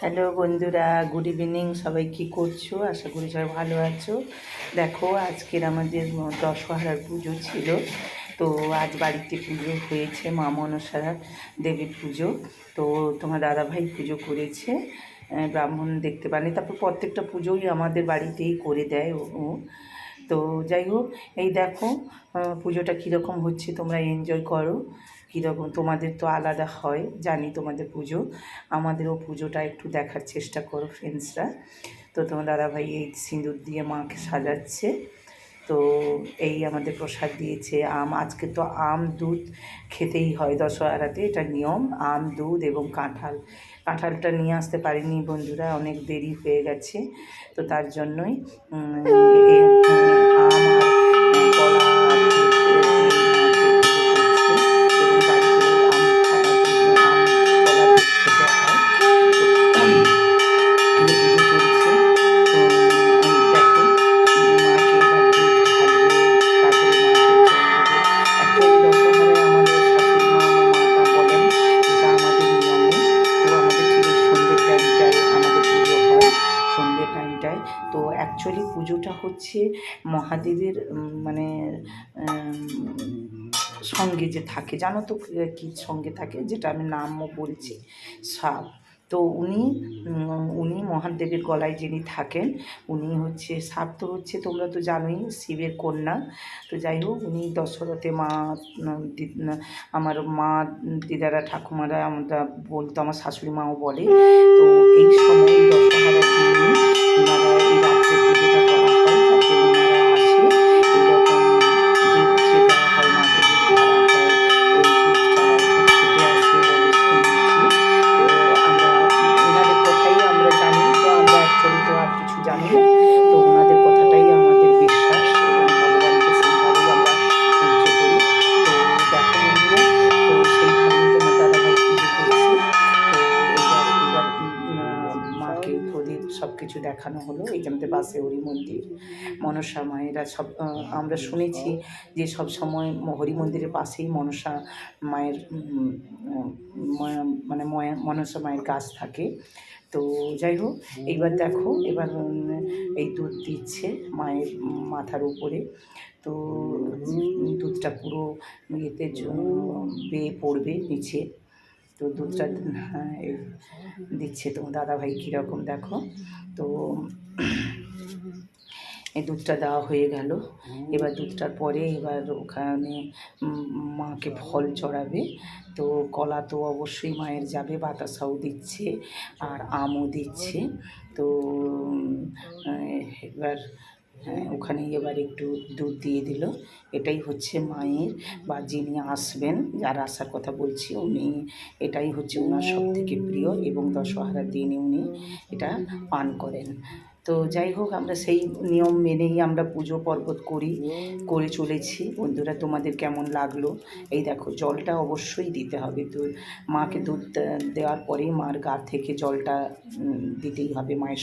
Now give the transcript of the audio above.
Hello বন্ধুরা, good evening. সবাই কী করছো? আশা করি সবাই ভালো আছো। দেখো, আজকের আমাদের দশহরার পুজো ছিল। তো আজ বাড়িতে পুজো হয়েছে, মা মনসা দেবীর পুজো। তো তোমার দাদাভাই পুজো করেছে, ব্রাহ্মণ দেখতে পারেনি। তারপর প্রত্যেকটা পুজোই আমাদের বাড়িতেই করে দেয় ও। তো যাই হোক, এই দেখো পুজোটা কীরকম হচ্ছে, তোমরা এনজয় করো। কীরকম তোমাদের তো আলাদা হয়, জানি তোমাদের পুজো, আমাদেরও পুজোটা একটু দেখার চেষ্টা করো ফ্রেন্ডসরা। তো তোমার দাদাভাই এই সিঁদুর দিয়ে মাকে সাজাচ্ছে। তো এই আমাদের প্রসাদ দিয়েছে আম। আজকে তো আম দুধ খেতেই হয় দশহরাতে, এটা নিয়ম। আম দুধ এবং কাঁঠালটা নিয়ে আসতে পারিনি বন্ধুরা, অনেক দেরি হয়ে গেছে। তো তার জন্যই আম আর কলা আর দুধ দিয়ে মাকে পুজো করছে। এবং বাড়িতেও আম কলা দুধ খেতে হয়। তো পুজো চলছে। তো দেখো, মাকে এবার দুধ ঢালবে, তারপরে মাকে জল দেবে। অ্যাকচুয়ালি দশহরায় আমাদের শাশুড়ি মা, আমার মাতা বলেন এটা আমাদের নিয়মে। তো আমাদের ঠিক এই সন্ধ্যের টাইমটায় আমাদের পুজো হয়, সন্ধ্যের টাইমটায়। তো অ্যাকচুয়ালি পুজোটা হচ্ছে মহাদেবের মানে সঙ্গে যে থাকে, জানো তো কী সঙ্গে থাকে, যেটা আমি নামও বলছি, সাপ। তো উনি মহাদেবের গলায় যিনি থাকেন, উনি হচ্ছে সাপ। তো হচ্ছে তোমরা তো জানোই শিবের কন্যা। তো যাই হোক, উনি দশরথে মা, আমার মা, দিদারা, ঠাকুমারা আমরা বলতো, আমার শাশুড়ি মাও বলে। তো এই সময় দশহরার দিনে ওনারা এই রাত্রে পুজোটা করা হয়, যাতে ওনারা আসে। এইরকম দুধ যে দেওয়া হয়, মাকে দুধ ঢালা হয়, ওই দুধটা খেতে আসে বলে শুনেছি। তো আমরা ওনাদের কথাই আমরা জানি, তো আমরা অ্যাকচুয়ালি তো আর কিছু জানি না। তো ওনাদের কথাটাই আমাদের বিশ্বাস, এবং ভগবানকে সেইভাবেই আমরা পুজো করি। তো দেখো বন্ধুরা, তো সেইভাবেই তোমার দাদাভাই পুজো করছে। তো এবার মাকে প্রদীপ সব কিছু দেখানো হলো। এইখানতে পাশে হরি মন্দির, মনসা মায়েরা সব আমরা শুনেছি যে সব সময় হরি মন্দিরের পাশেই মনসা মায়ের মানে মনসা মায়ের গাছ থাকে। তো যাই হোক, এইবার দেখো, এবার এই দুধ দিচ্ছে মায়ের মাথার উপরে। তো দুধটা পুরো ইয়েতে বেয়ে পড়বে নিচে। তো দুধটা দিচ্ছে তোমার দাদাভাই কীরকম দেখো। তো এই দুধটা দেওয়া হয়ে গেল। এবার দুধটার পরে এবার ওখানে মাকে ফল চড়াবে। তো কলা তো অবশ্যই মায়ের যাবে, বাতাসাও দিচ্ছে আর আমও দিচ্ছে। তো এবার ওখানে এবার একটু দুধ দিয়ে দিল। এটাই হচ্ছে মায়ের, বা যিনি আসবেন, যার আসার কথা বলছি, উনি এটাই হচ্ছে ওনার সবথেকে প্রিয়, এবং দশহরার দিনে উনি এটা পান করেন। তো যাই হোক, আমরা সেই নিয়ম মেনেই আমরা পুজো পর্বত করে চলেছি। বন্ধুরা, তোমাদের কেমন লাগলো? এই দেখো, জলটা অবশ্যই দিতে হবে। তো মাকে দুধ দেওয়ার পরেই মার গা থেকে জলটা দিতেই হবে, মায়ের